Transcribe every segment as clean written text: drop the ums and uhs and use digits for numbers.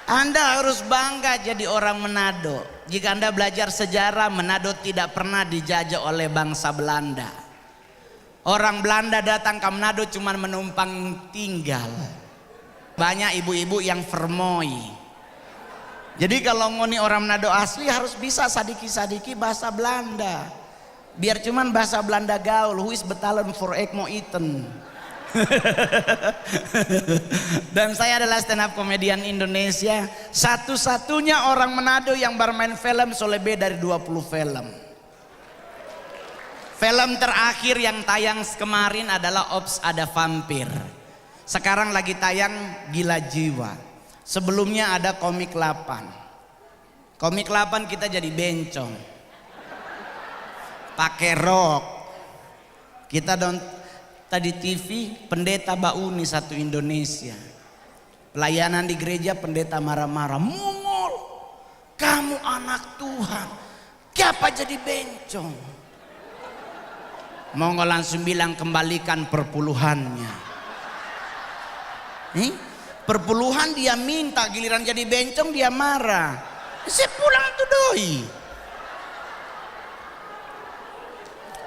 Anda harus bangga jadi orang Manado. Jika Anda belajar sejarah, Manado tidak pernah dijajah oleh bangsa Belanda. Orang Belanda datang ke Manado cuma menumpang tinggal. Banyak ibu-ibu yang vermoi. Jadi kalau ngoni orang Manado asli harus bisa sadiki-sadiki bahasa Belanda. Biar cuman bahasa Belanda gaul. Who is betalen for egg mo eten. Dan saya adalah stand up komedian Indonesia satu-satunya orang Manado yang bermain film selebih dari 20 film. Film terakhir yang tayang kemarin adalah Ops Ada Vampir. Sekarang lagi tayang Gila Jiwa. Sebelumnya ada Komik 8. Komik 8 kita jadi bencong, pakai rok. Kita tadi TV pendeta Bauni satu Indonesia. Pelayanan di gereja pendeta marah-marah. Mongol, kamu anak Tuhan, kenapa jadi bencong? Mongol langsung bilang kembalikan perpuluhannya. Perpuluhan dia minta, giliran jadi bencong dia marah. Saya pulang tuh doi.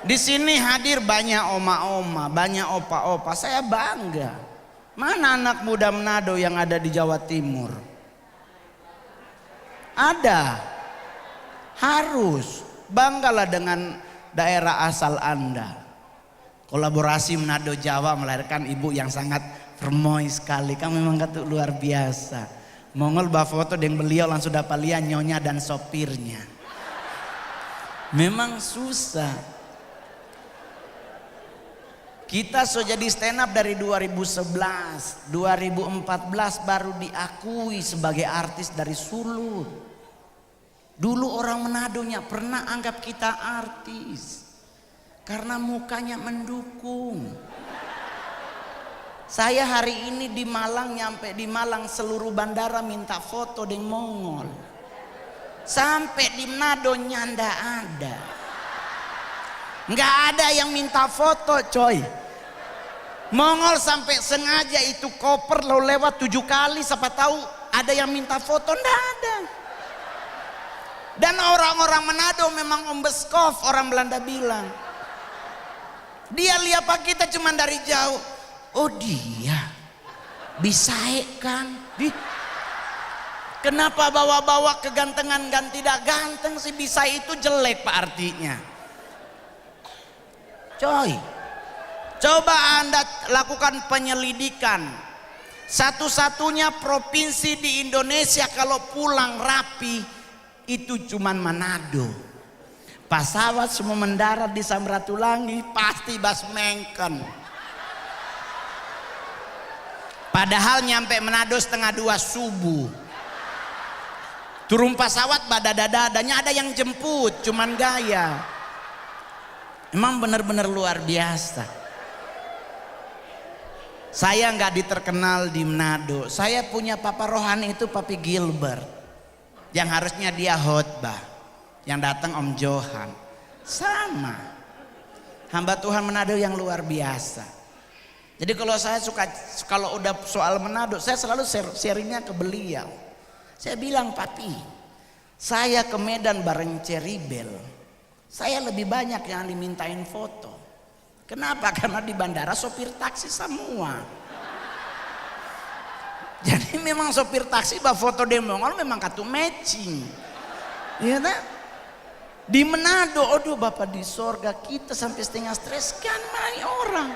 Di sini hadir banyak oma-oma, banyak opa-opa. Saya bangga. Mana anak muda Manado yang ada di Jawa Timur? Ada. Harus banggalah dengan daerah asal Anda. Kolaborasi Manado Jawa melahirkan ibu yang sangat vermoi sekali. Kamu memang kata luar biasa. Mongol bawa foto dengan beliau langsung dapat lihat nyonya dan sopirnya. Memang susah. Kita sudah jadi stand up dari 2011, 2014 baru diakui sebagai artis dari Sulut. Dulu orang Manadonya pernah anggap kita artis karena mukanya mendukung. Saya hari ini di Malang, nyampe di Malang seluruh bandara minta foto dengan Mongol. Sampai di Manado nyanda ada. Nggak ada yang minta foto coy. Mongol sampai sengaja itu koper lo lewat 7 kali, siapa tahu ada yang minta foto. Nggak ada. Dan orang-orang Manado memang ombeskov, orang Belanda bilang. Dia lihat pak kita cuma dari jauh. Oh dia bisa kan? Kenapa bawa-bawa kegantengan dan tidak ganteng sih? Bisa itu jelek pak artinya. Coy, coba Anda lakukan penyelidikan. Satu-satunya provinsi di Indonesia kalau pulang rapi itu cuman Manado. Pesawat semua mendarat di Samratulangi pasti Basmengken. Padahal nyampe Manado 1:30 subuh. Turun pesawat badadadadanya ada yang jemput, cuman gaya. Emang benar-benar luar biasa. Saya nggak diterkenal di Manado. Saya punya papa rohani itu Papi Gilbert, yang harusnya dia khotbah, yang datang Om Johan. Sama hamba Tuhan Manado yang luar biasa. Jadi kalau saya suka, kalau udah soal Manado, saya selalu sharingnya ke beliau. Saya bilang, Papi, saya ke Medan bareng Ceribel. Saya lebih banyak yang dimintain foto. Kenapa? Karena di bandara sopir taksi semua. Jadi memang sopir taksi bawa foto di Mongol memang katu matching. Iya tak? Di Manado, aduh Bapak di sorga kita sampai setengah stres kan mai orang.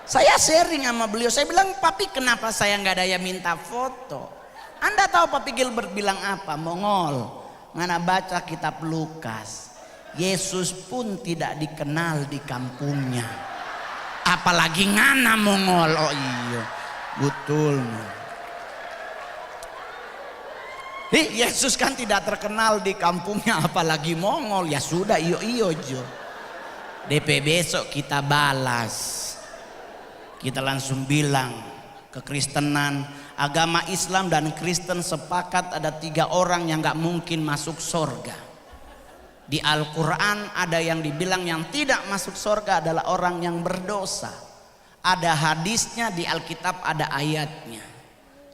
Saya sharing sama beliau, saya bilang Papi kenapa saya nggak ada yang minta foto? Anda tahu Papi Gilbert bilang apa? Mongol, ngana baca kitab Lukas, Yesus pun tidak dikenal di kampungnya. Apalagi ngana Mongol. Oh iya, betul. Yesus kan tidak terkenal di kampungnya, apalagi Mongol. Ya sudah, iyo jo. DP besok kita balas. Kita langsung bilang kekristenan, agama Islam dan Kristen sepakat ada 3 orang yang gak mungkin masuk surga. Di Al-Quran ada yang dibilang yang tidak masuk surga adalah orang yang berdosa. Ada hadisnya, di Alkitab ada ayatnya.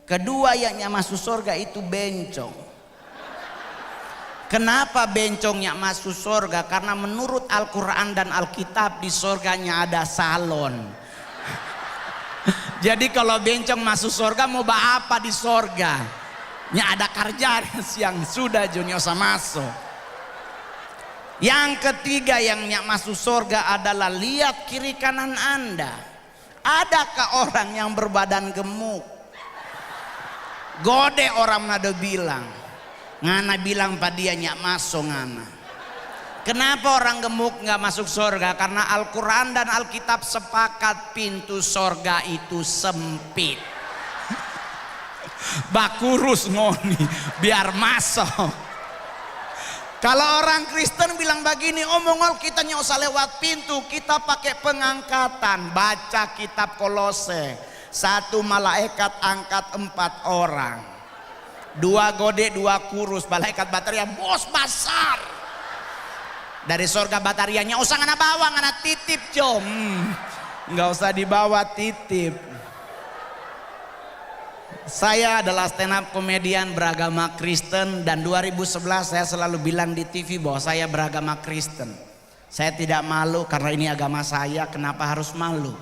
Kedua yang masuk surga itu bencong. Kenapa bencongnya masuk surga? Karena menurut Al-Quran dan Alkitab di surganya ada salon. Jadi kalau bencong masuk surga mau apa di surga? Nya ada kerja yang sudah juniosa masuk. Yang ketiga yang masuk surga adalah lihat kiri kanan Anda. Adakah orang yang berbadan gemuk? Gode orang nado bilang. Ngana bilang pada dia nyak masuk ngana. Kenapa orang gemuk nggak masuk surga? Karena Al-Quran dan Alkitab sepakat pintu surga itu sempit. Bakurus ngoni biar masuk. Kalau orang Kristen bilang begini, oh Mongol kita nggak usah lewat pintu, kita pakai pengangkatan. Baca kitab Kolose, 1 malaikat angkat 4 orang. 2 gede 2 kurus, malaikat bataria bos besar dari surga batarianya. Usah ngana bawa ngana titip jom, nggak usah dibawa titip. Saya adalah stand up komedian beragama Kristen dan 2011 saya selalu bilang di TV bahwa saya beragama Kristen. Saya tidak malu karena ini agama saya, kenapa harus malu?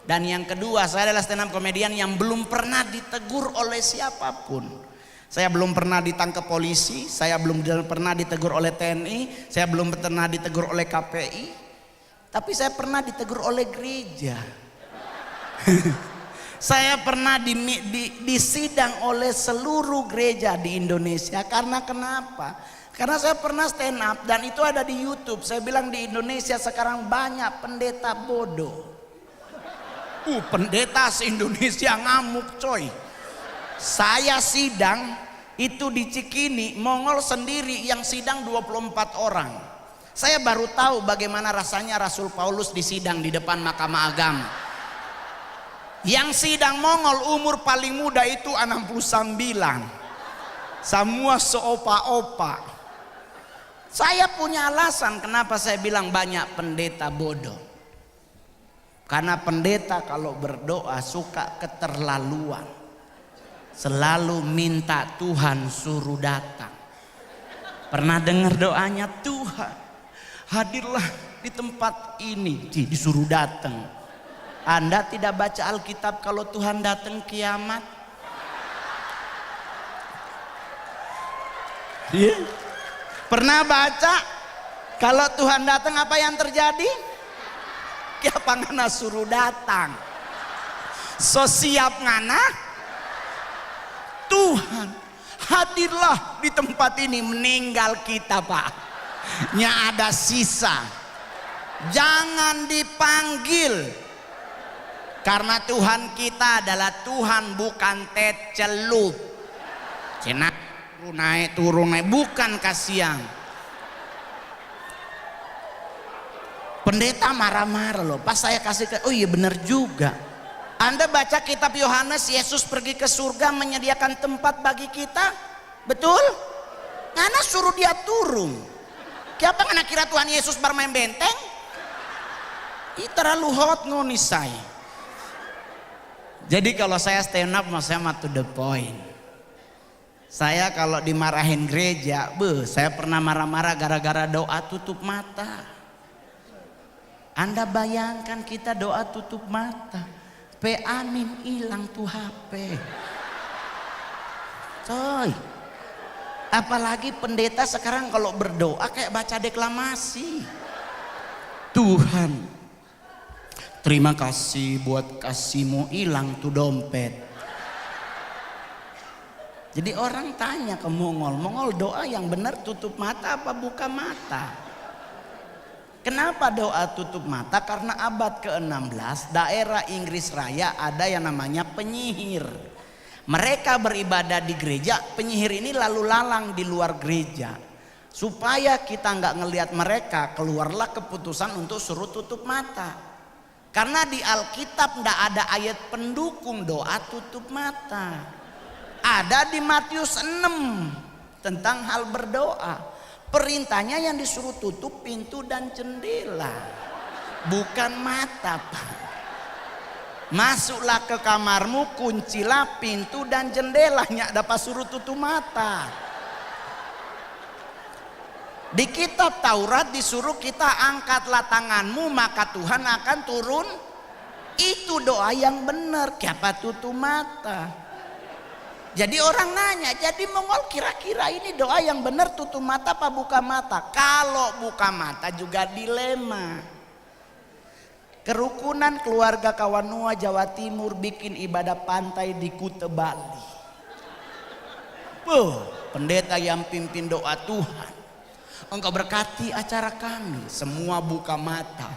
Dan yang kedua, saya adalah stand up komedian yang belum pernah ditegur oleh siapapun. Saya belum pernah ditangkap polisi, saya belum pernah ditegur oleh TNI, saya belum pernah ditegur oleh KPI. Tapi saya pernah ditegur oleh gereja. Saya pernah disidang oleh seluruh gereja di Indonesia. Karena kenapa? Karena saya pernah stand up dan itu ada di YouTube. Saya bilang di Indonesia sekarang banyak pendeta bodoh. Pendeta se-Indonesia ngamuk coy. Saya sidang itu di Cikini, Mongol sendiri yang sidang 24 orang. Saya baru tahu bagaimana rasanya Rasul Paulus disidang di depan Mahkamah Agama. Yang sidang Mongol umur paling muda itu 69. Semua seopa-opa. Saya punya alasan kenapa saya bilang banyak pendeta bodoh. Karena pendeta kalau berdoa suka keterlaluan. Selalu minta Tuhan suruh datang. Pernah dengar doanya, Tuhan hadirlah di tempat ini, disuruh datang. Anda tidak baca Alkitab kalau Tuhan datang kiamat? Yeah. Pernah baca kalau Tuhan datang apa yang terjadi? Kiapa ngana suruh datang. So siap ngana? Tuhan hadirlah di tempat ini, meninggal kita Pak. Nya ada sisa. Jangan dipanggil. Karena Tuhan kita adalah Tuhan bukan tecelup. Cina turun naik bukan kasihan. Pendeta marah-marah loh. Pas saya kasih oh iya benar juga. Anda baca kitab Yohanes, Yesus pergi ke surga menyediakan tempat bagi kita. Betul? Ngana suruh dia turun. Kenapa ngana kira Tuhan Yesus bermain benteng? Itu terlalu hot ngoni saya. Jadi kalau saya stand up, saya mah to the point. Saya kalau dimarahin gereja, saya pernah marah-marah gara-gara doa tutup mata. Anda bayangkan kita doa tutup mata. Amin hilang tuh HP. Coy. Apalagi pendeta sekarang kalau berdoa kayak baca deklamasi. Tuhan, terima kasih buat kasihmu hilang tuh dompet. Jadi orang tanya ke Mongol, Mongol doa yang benar tutup mata apa buka mata? Kenapa doa tutup mata? Karena abad ke-16 daerah Inggris Raya ada yang namanya penyihir. Mereka beribadah di gereja, penyihir ini lalu lalang di luar gereja. Supaya kita nggak ngelihat mereka, keluarlah keputusan untuk suruh tutup mata. Karena di Alkitab nggak ada ayat pendukung doa tutup mata. Ada di Matius 6 tentang hal berdoa. Perintahnya yang disuruh tutup pintu dan jendela, bukan mata Pak. Masuklah ke kamarmu, kuncilah pintu dan jendelanya, dapat suruh tutup mata. Di kitab Taurat disuruh kita angkatlah tanganmu maka Tuhan akan turun. Itu doa yang benar, siapa tutup mata. Jadi orang nanya, jadi Mongol kira-kira ini doa yang benar tutup mata apa buka mata? Kalau buka mata juga dilema. Kerukunan keluarga Kawanua Jawa Timur bikin ibadah pantai di Kute Bali. Pendeta yang pimpin doa, Tuhan Engkau berkati acara kami, semua buka mata.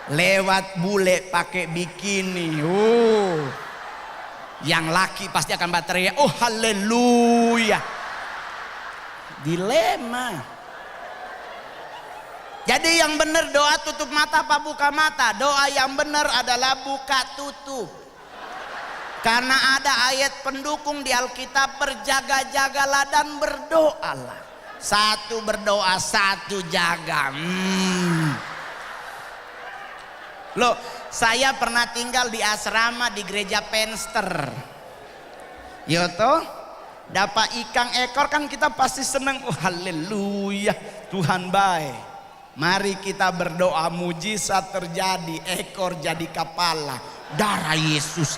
Lewat bule pakai bikini. Yang laki pasti akan berteriak, oh haleluya. Dilema. Jadi yang benar doa tutup mata apa buka mata? Doa yang benar adalah buka tutup. Karena ada ayat pendukung di Alkitab, berjaga-jagalah dan berdoalah. Satu berdoa, satu jaga. Loh, saya pernah tinggal di asrama di gereja Penster. Yoto, dapat ikan ekor kan kita pasti senang. Oh haleluya, Tuhan baik. Mari kita berdoa, mujizat terjadi, ekor jadi kepala, darah Yesus.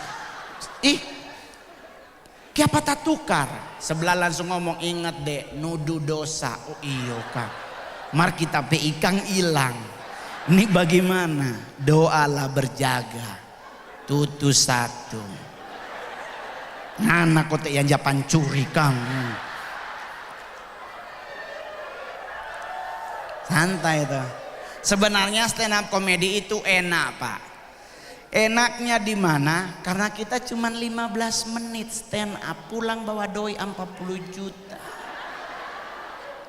Kiapa tak tukar? Sebelah langsung ngomong, ingat dek, nudu dosa. Oh iyo kan. Mari kita pe ikan hilang. Ini bagaimana? Doalah berjaga. Tutu satu. Anak kote yang japan curi kamu. Santai tuh. Sebenarnya stand up comedy itu enak Pak. Enaknya di mana? Karena kita cuma 15 menit stand up, pulang bawa doi 40 juta.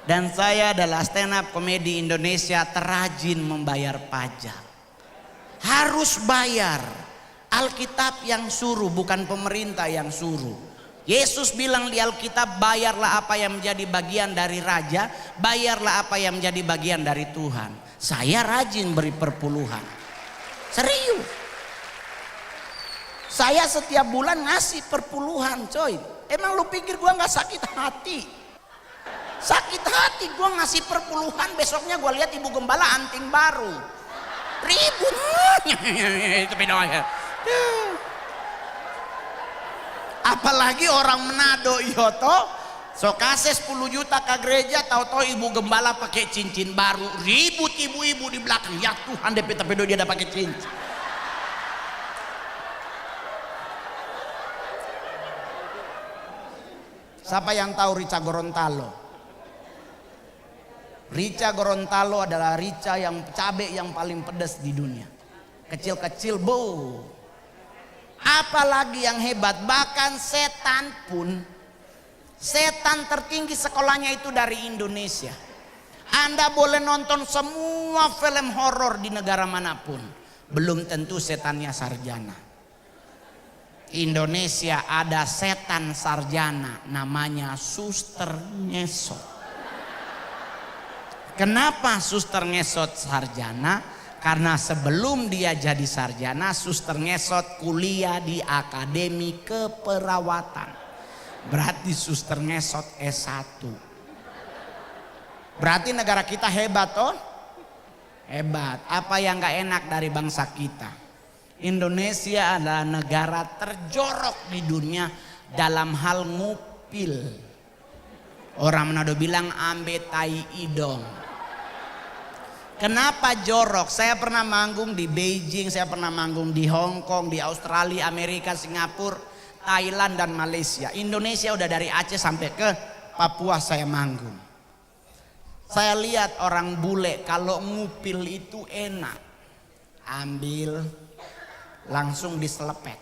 Dan saya adalah stand up comedy Indonesia terrajin membayar pajak. Harus bayar. Alkitab yang suruh, bukan pemerintah yang suruh. Yesus bilang di Alkitab, bayarlah apa yang menjadi bagian dari raja, bayarlah apa yang menjadi bagian dari Tuhan. Saya rajin beri perpuluhan. Serius. Saya setiap bulan ngasih perpuluhan coy. Emang lu pikir gua gak sakit hati? Sakit hati gua ngasih perpuluhan, besoknya gua lihat ibu gembala anting baru. Ribut. Itu bedanya. Apalagi orang Manado Yoto, so kasih 10 juta ke gereja, tahu-tahu ibu gembala pakai cincin baru, ribut ibu-ibu di belakang. Ya Tuhan, DP tapi dia ada pakai cincin. Siapa yang tahu Rica Gorontalo? Rica Gorontalo adalah rica yang cabai yang paling pedas di dunia. Kecil-kecil bau. Apalagi yang hebat, bahkan setan pun, setan tertinggi sekolahnya itu dari Indonesia. Anda boleh nonton semua film horor di negara manapun, belum tentu setannya sarjana. Indonesia ada setan sarjana, namanya Suster Ngesot. Kenapa Suster Ngesot sarjana? Karena sebelum dia jadi sarjana, Suster Ngesot kuliah di Akademi Keperawatan. Berarti Suster Ngesot S1. Berarti negara kita hebat toh? Hebat. Apa yang gak enak dari bangsa kita? Indonesia adalah negara terjorok di dunia dalam hal ngupil. Orang Manado bilang ambe tai idong. Kenapa jorok? Saya pernah manggung di Beijing, saya pernah manggung di Hong Kong, di Australia, Amerika, Singapura, Thailand dan Malaysia. Indonesia udah dari Aceh sampai ke Papua saya manggung. Saya lihat orang bule kalau ngupil itu enak. Ambil langsung diselepet.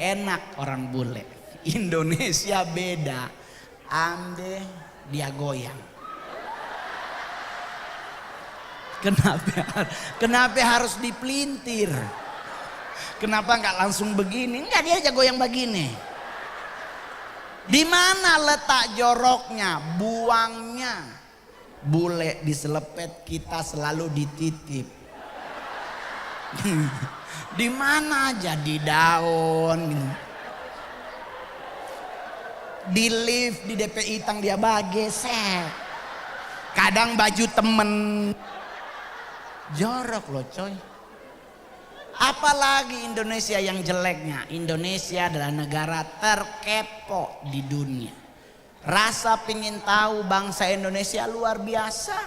Enak orang bule. Indonesia beda. Ambil dia goyang. Kenapa harus dipelintir? Kenapa nggak langsung begini? Enggak, dia aja goyang begini. Di mana letak joroknya? Buangnya. Bule diselepet, kita selalu dititip. Di mana aja, di daun gitu. Di lift, di DPI tang dia bagesek. Kadang baju temen jorok loh coy. Apalagi Indonesia yang jeleknya, Indonesia adalah negara terkepo di dunia. Rasa pingin tahu bangsa Indonesia luar biasa.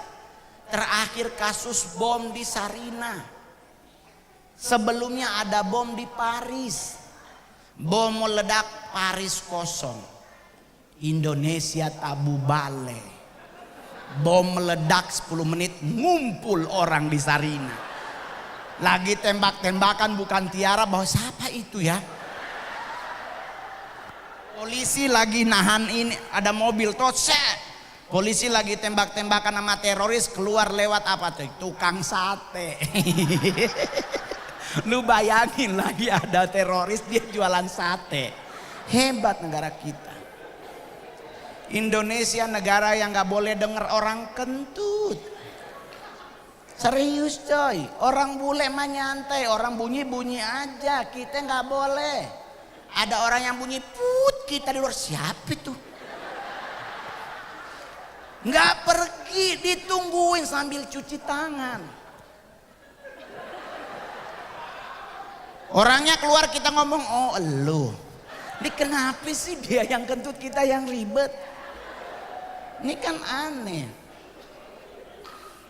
Terakhir kasus bom di Sarina. Sebelumnya ada bom di Paris. Bom meledak, Paris kosong. Indonesia tabu bale. Bom meledak 10 menit ngumpul orang di Sarina. Lagi tembak-tembakan bukan tiara, bahwa siapa itu ya? Polisi lagi nahan ini, ada mobil tosek. Polisi lagi tembak-tembakan sama teroris, keluar lewat apa tuh? Tukang sate. Lu bayangin lagi ada teroris dia jualan sate. Hebat negara kita. Indonesia negara yang gak boleh denger orang kentut. Serius coy. Orang bule mah nyantai, orang bunyi-bunyi aja. Kita gak boleh. Ada orang yang bunyi put, kita di luar, siapa itu? Gak pergi, ditungguin sambil cuci tangan. Orangnya keluar, kita ngomong, oh elu. Ini kenapa sih dia yang kentut, kita yang ribet? Ini kan aneh.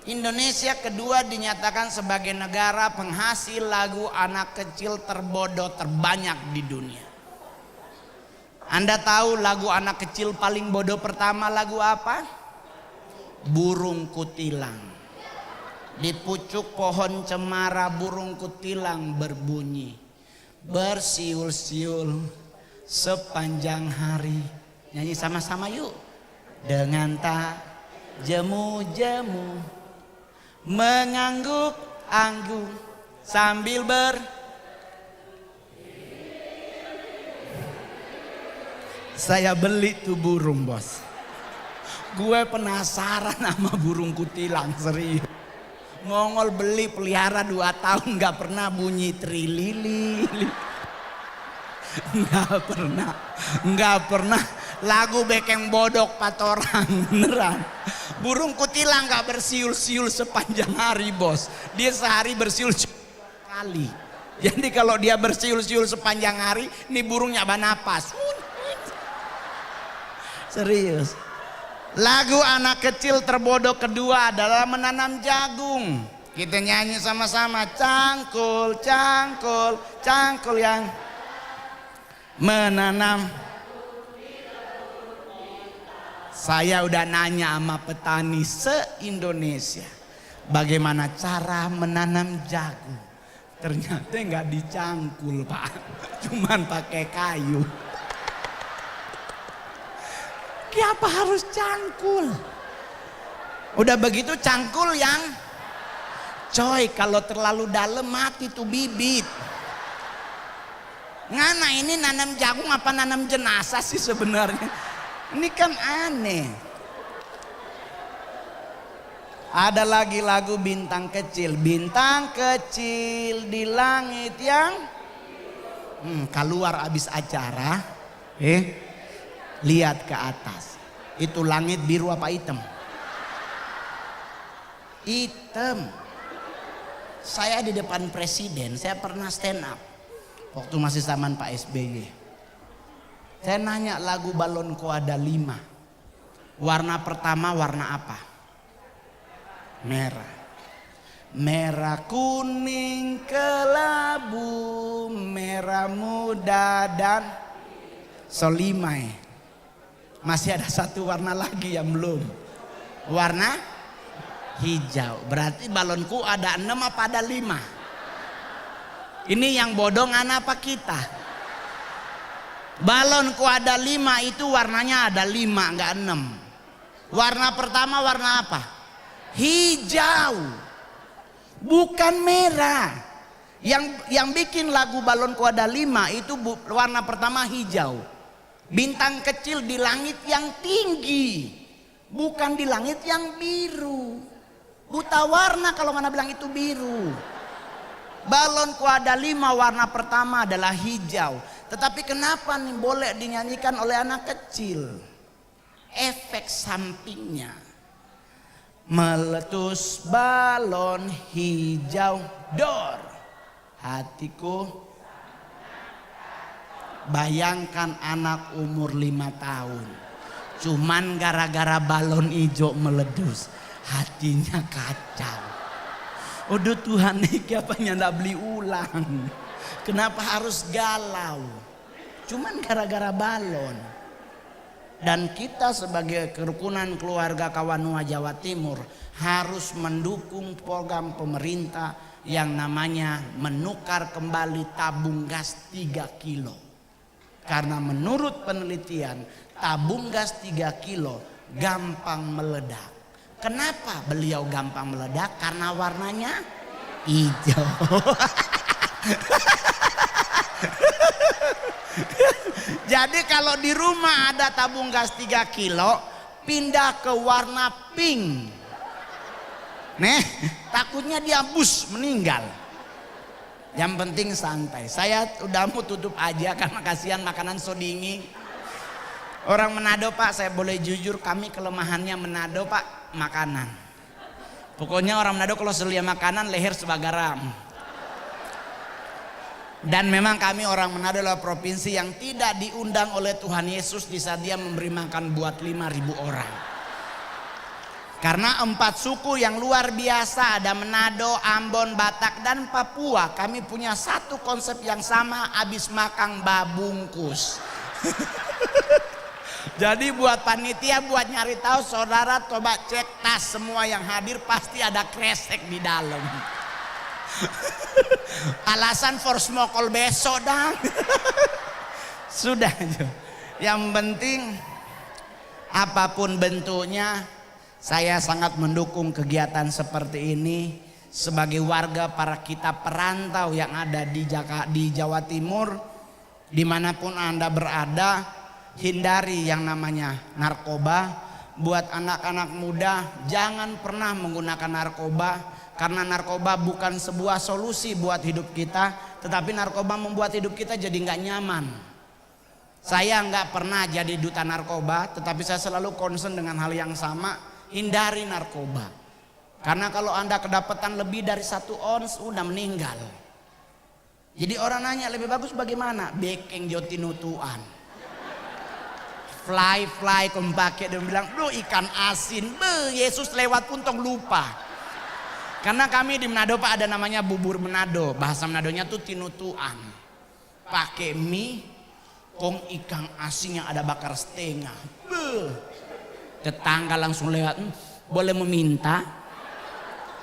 Indonesia kedua dinyatakan sebagai negara penghasil lagu anak kecil terbodoh terbanyak di dunia. Anda tahu lagu anak kecil paling bodoh pertama lagu apa? Burung kutilang. Di pucuk pohon cemara burung kutilang berbunyi, bersiul-siul sepanjang hari. Nyanyi sama-sama yuk. Dengan tak jemu-jemu mengangguk-angguk sambil Saya beli tuh burung bos. Gue penasaran sama burung kutilang, serius. Mongol beli pelihara 2 tahun gak pernah bunyi trilili. Gak pernah lagu bekeng bodok patoran, beneran. Burung kutilang gak bersiul-siul sepanjang hari bos. Dia sehari bersiul kali. Jadi kalau dia bersiul-siul sepanjang hari, ini burungnya bernapas. Serius. Lagu anak kecil terbodoh kedua adalah menanam jagung. Kita nyanyi sama-sama, cangkul, cangkul, cangkul yang menanam. Saya udah nanya sama petani se-Indonesia, bagaimana cara menanam jagung. Ternyata nggak dicangkul pak, cuman pakai kayu. Kenapa harus cangkul? Udah begitu cangkul yang coy, kalau terlalu dalam mati tuh bibit. Ngana ini nanam jagung apa nanam jenazah sih sebenarnya? Ini kan aneh. Ada lagi lagu bintang kecil. Bintang kecil di langit yang keluar abis acara. Lihat ke atas. Itu langit biru apa hitam? Hitam. Saya di depan presiden, saya pernah stand up. Waktu masih zaman Pak SBY. Saya nanya lagu Balonku ada 5. Warna pertama warna apa? Merah. Merah kuning kelabu, merah muda dan solimai. Masih ada 1 warna lagi yang belum. Warna hijau. Berarti balonku ada 6 apa ada 5? Ini yang bodoh apa kita? Balonku ada 5 itu warnanya ada 5 enggak 6. Warna pertama warna apa? Hijau. Bukan merah. Yang bikin lagu Balonku ada 5 itu warna pertama hijau. Bintang kecil di langit yang tinggi, bukan di langit yang biru. Buta warna kalau mana bilang itu biru. Balonku ada 5, warna pertama adalah hijau. Tetapi kenapa nih boleh dinyanyikan oleh anak kecil? Efek sampingnya. Meletus balon hijau dor. Hatiku. Bayangkan anak umur 5 tahun. Cuman gara-gara balon hijau meletus. Hatinya kacau. Udah Tuhan nih apanya ndak beli ulang. Kenapa harus galau? Cuman gara-gara balon. Dan kita sebagai kerukunan keluarga Kawanua Jawa Timur harus mendukung program pemerintah yang namanya menukar kembali tabung gas 3 kilo. Karena menurut penelitian tabung gas 3 kilo gampang meledak. Kenapa beliau gampang meledak? Karena warnanya hijau. Jadi kalau di rumah ada tabung gas 3 kilo, pindah ke warna pink. Nih, takutnya dia bus meninggal. Yang penting santai. Saya udah mau tutup aja karena kasihan makanan so dingin. Orang Manado Pak, saya boleh jujur, kami kelemahannya Manado Pak, makanan. Pokoknya orang Manado kalau selia makanan leher sebagaram. Dan memang kami orang Manado adalah provinsi yang tidak diundang oleh Tuhan Yesus di saat dia memberi makan buat 5.000 orang. Karena 4 suku yang luar biasa, ada Manado, Ambon, Batak, dan Papua. Kami punya satu konsep yang sama, habis makan babungkus. Jadi buat panitia, buat nyari tahu, saudara coba cek tas semua yang hadir, pasti ada kresek di dalam. Alasan for smokol besok dang. Sudah. Yang penting apapun bentuknya, saya sangat mendukung kegiatan seperti ini. Sebagai warga para kita perantau yang ada di Jawa Timur, dimanapun Anda berada, hindari yang namanya narkoba. Buat anak-anak muda, jangan pernah menggunakan narkoba. Karena narkoba bukan sebuah solusi buat hidup kita, tetapi narkoba membuat hidup kita jadi nggak nyaman. Saya nggak pernah jadi duta narkoba, tetapi saya selalu concern dengan hal yang sama, hindari narkoba. Karena kalau Anda kedapatan lebih dari 1 ons, udah meninggal. Jadi orang nanya lebih bagus bagaimana? Bekeng jotinutuan. Fly kempake, dia bilang, "Duh ikan asin, Yesus lewat pun tong lupa." Karena kami di Manado Pak ada namanya bubur Manado, bahasa Manadonya tuh tinutuan. Pakai mie, kong ikan asin yang ada bakar setengah. Tetangga langsung lewat, boleh meminta.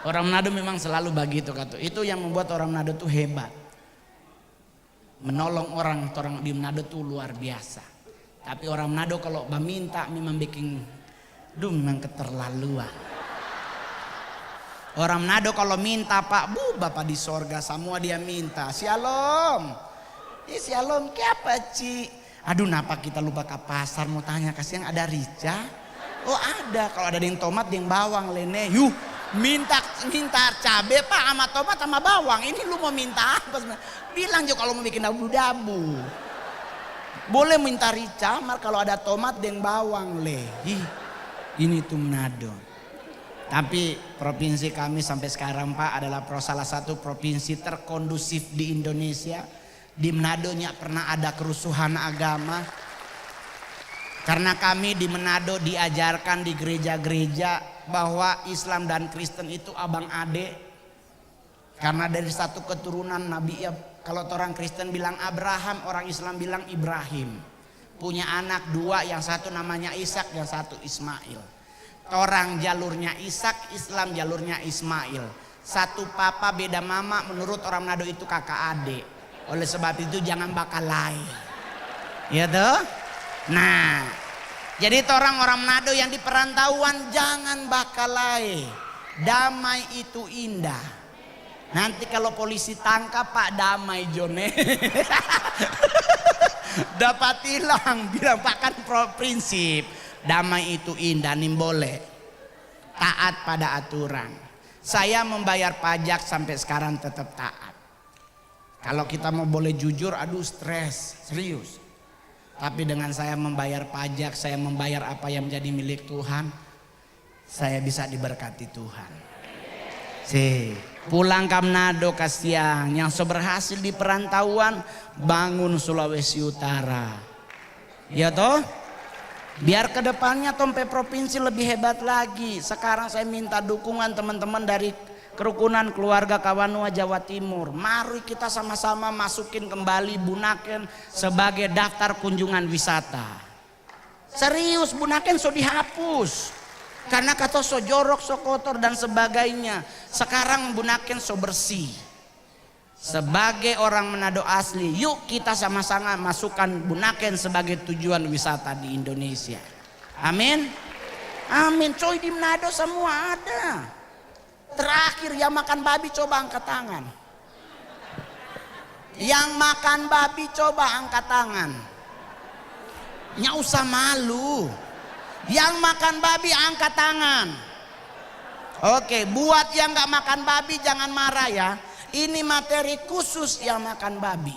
Orang Manado memang selalu begitu kata. Itu yang membuat orang Manado tuh hebat. Menolong orang di Manado tuh luar biasa. Tapi orang Manado kalau meminta memang bikin, memang keterlaluan. Orang Manado kalau minta Pak, Bapak di sorga semua dia minta. Shalom. Shalom ke apa Ci? Aduh napa kita lupa ke pasar mau tanya, kasihan ada rica. Oh ada, kalau ada yang tomat yang bawang lene. Yuh minta cabe Pak sama tomat sama bawang. Ini lu mau minta apa? Bilang juga kalau mau bikin dabu-dabu. Boleh minta rica, mal kalau ada tomat dan bawang le. Ini tuh Manado. Tapi provinsi kami sampai sekarang Pak adalah salah satu provinsi terkondusif di Indonesia. Di Manado nggak pernah ada kerusuhan agama. Karena kami di Manado diajarkan di gereja-gereja bahwa Islam dan Kristen itu abang ade. Karena dari satu keturunan Nabi, ya kalau orang Kristen bilang Abraham, orang Islam bilang Ibrahim. Punya anak 2, yang satu namanya Ishak, yang satu Ismail. Orang jalurnya Ishak, Islam jalurnya Ismail. Satu papa beda mama, menurut orang Manado itu kakak adik. Oleh sebab itu jangan bakalai. Ya toh? Nah, jadi orang-orang Manado yang di perantauan jangan bakalai. Damai itu indah. Nanti kalau polisi tangkap Pak damai Jone. Dapat hilang, bilang Pak kan prinsip. Damai itu indah, boleh taat pada aturan. Saya membayar pajak sampai sekarang tetap taat. Kalau kita mau boleh jujur, aduh stres, serius. Tapi dengan saya membayar pajak, saya membayar apa yang menjadi milik Tuhan, saya bisa diberkati Tuhan. Pulang ke Manado kasihan, yang berhasil di perantauan, bangun Sulawesi Utara. Ya toh? Biar kedepannya Tompe provinsi lebih hebat lagi. Sekarang saya minta dukungan teman-teman dari kerukunan keluarga Kawanua Jawa Timur. Mari kita sama-sama masukin kembali Bunaken sebagai daftar kunjungan wisata. Serius, Bunaken so dihapus. Karena kata so jorok, so kotor dan sebagainya. Sekarang Bunaken so bersih. Sebagai orang Manado asli, yuk kita sama-sama masukkan Bunaken sebagai tujuan wisata di Indonesia. Amin. Amin. Coy, di Manado semua ada. Terakhir yang makan babi coba angkat tangan. Yang makan babi coba angkat tangan. Nggak usah malu. Yang makan babi angkat tangan. Oke, buat yang nggak makan babi jangan marah ya. Ini materi khusus yang makan babi.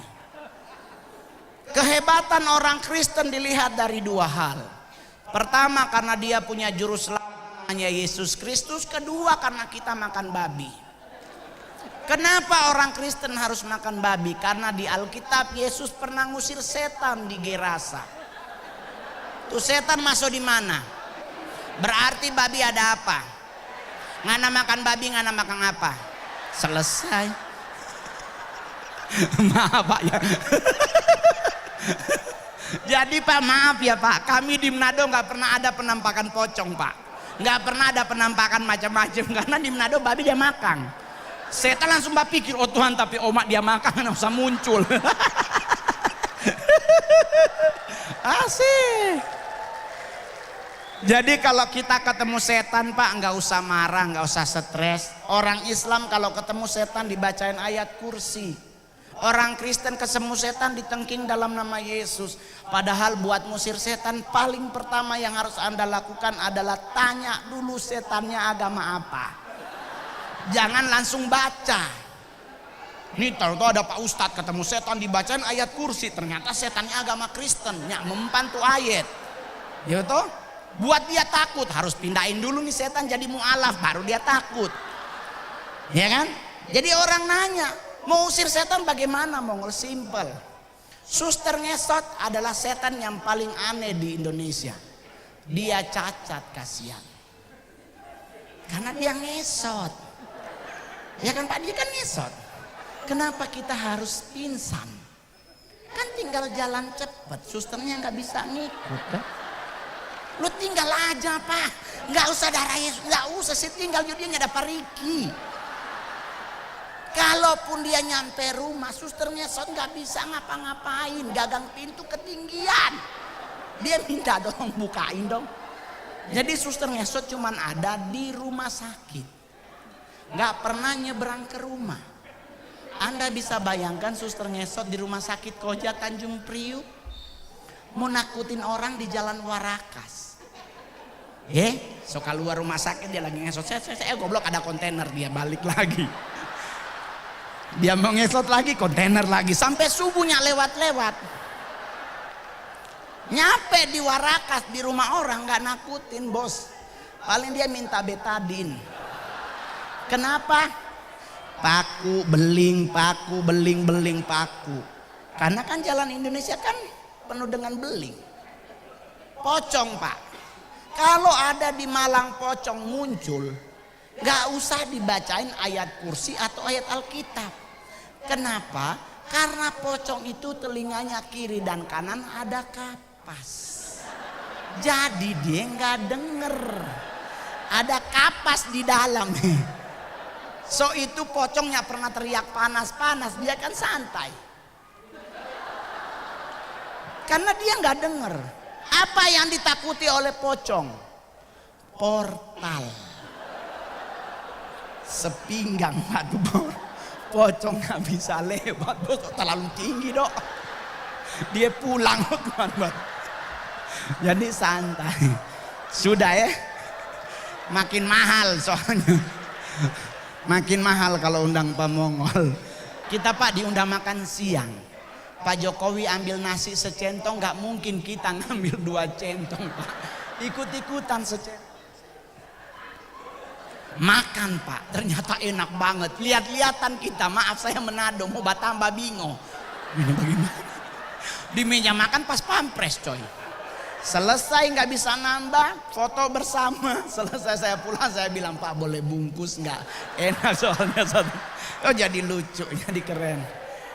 Kehebatan orang Kristen dilihat dari dua hal. Pertama, karena dia punya juru selamat namanya Yesus Kristus. Kedua, karena kita makan babi. Kenapa orang Kristen harus makan babi? Karena di Alkitab Yesus pernah ngusir setan di Gerasa. Tuh setan masuk di mana? Berarti babi ada apa? Ngana makan babi, ngana makan apa? Selesai. Maaf Pak ya. Jadi Pak, maaf ya Pak, kami di Manado nggak pernah ada penampakan pocong Pak. Nggak pernah ada penampakan macam-macam, karena di Manado babi dia makan. Setan langsung berpikir, oh Tuhan tapi omak dia makan, nggak usah muncul. Asik. Jadi kalau kita ketemu setan Pak, nggak usah marah, nggak usah stres. Orang Islam kalau ketemu setan dibacain ayat kursi. Orang Kristen ketemu setan ditengking dalam nama Yesus. Padahal buat musir setan paling pertama yang harus Anda lakukan adalah tanya dulu setannya agama apa. Jangan langsung baca. Nih tahu ada Pak Ustadz ketemu setan dibacain ayat kursi, ternyata setannya agama Kristen, nyak mempan tuh ayat. Ya toh? Buat dia takut, harus pindahin dulu nih setan jadi mu'alaf, baru dia takut. Ya kan? Jadi orang nanya, mau usir setan bagaimana Mongol? Simple. Suster ngesot adalah setan yang paling aneh di Indonesia. Dia cacat, kasihan. Karena dia ngesot. Ya kan Pak, dia kan ngesot. Kenapa kita harus pingsan? Kan tinggal jalan cepet, susternya nggak bisa ngikut kan? Lu tinggal aja Pak, nggak usah darah Yesus, nggak usah sih, tinggal dia ada pariki. Kalaupun dia nyampe rumah, susternya nggak bisa ngapa-ngapain, gagang pintu ketinggian. Dia minta dong bukain dong. Jadi suster ngesot cuman ada di rumah sakit, nggak pernah nyebrang ke rumah. Anda bisa bayangkan suster ngesot di rumah sakit Koja Tanjung Priuk, mau nakutin orang di Jalan Warakas. So keluar rumah sakit dia lagi ngesot, saya goblok ada kontainer, dia balik lagi. Dia mau ngesot lagi, kontainer lagi, sampai subuhnya lewat-lewat. Nyampe di Warakas di rumah orang nggak nakutin bos, paling dia minta betadin. Kenapa? Paku beling, paku beling, beling paku. Karena kan jalan Indonesia kan penuh dengan beling. Pocong Pak. Kalau ada di Malang pocong muncul, gak usah dibacain ayat kursi atau ayat Alkitab. Kenapa? Karena pocong itu telinganya kiri dan kanan ada kapas. Jadi dia gak denger. Ada kapas di dalam. So itu pocong gak pernah teriak panas-panas, dia kan santai. Karena dia gak denger. Apa yang ditakuti oleh pocong? Portal. Sepinggang batu pocong nggak bisa lewat, terlalu tinggi dok. Dia pulang teman-teman. Jadi santai. Sudah ya. Makin mahal soalnya. Makin mahal kalau undang Pak Mongol. Kita Pak diundang makan siang. Pak Jokowi ambil nasi secentong, nggak mungkin kita ngambil 2 centong Pak. Ikut-ikutan secentong. Makan Pak, ternyata enak banget. Lihat-lihatan kita, maaf saya Manado, mau Batamba bingo. Ini bagaimana? Di meja makan pas pampres coy. Selesai nggak bisa nambah, foto bersama. Selesai saya pulang, saya bilang Pak boleh bungkus nggak? Enak soalnya satu. Oh jadi lucu, jadi keren.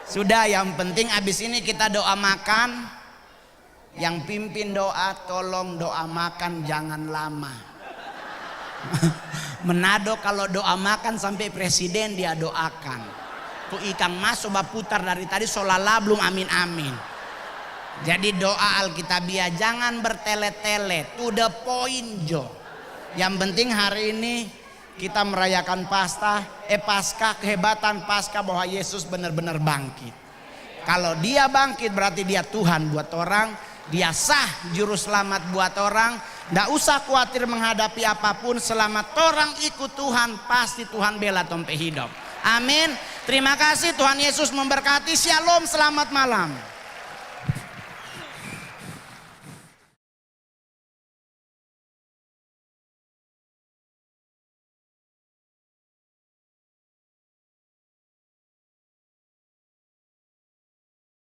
Sudah, yang penting abis ini kita doa makan. Yang pimpin doa, tolong doa makan jangan lama. Manado kalau doa makan sampai presiden dia doakan. Tuh Ikang Mas coba putar dari tadi solala belum amin amin. Jadi doa Alkitabiah jangan bertele-tele, to the point Jo. Yang penting hari ini kita merayakan Paskah, kehebatan Paskah bahwa Yesus benar-benar bangkit. Kalau dia bangkit berarti dia Tuhan buat orang, dia sah juru selamat buat orang. Nggak usah khawatir menghadapi apapun, selamat orang ikut Tuhan, pasti Tuhan bela tompe hidup. Amin. Terima kasih, Tuhan Yesus memberkati. Shalom, selamat malam.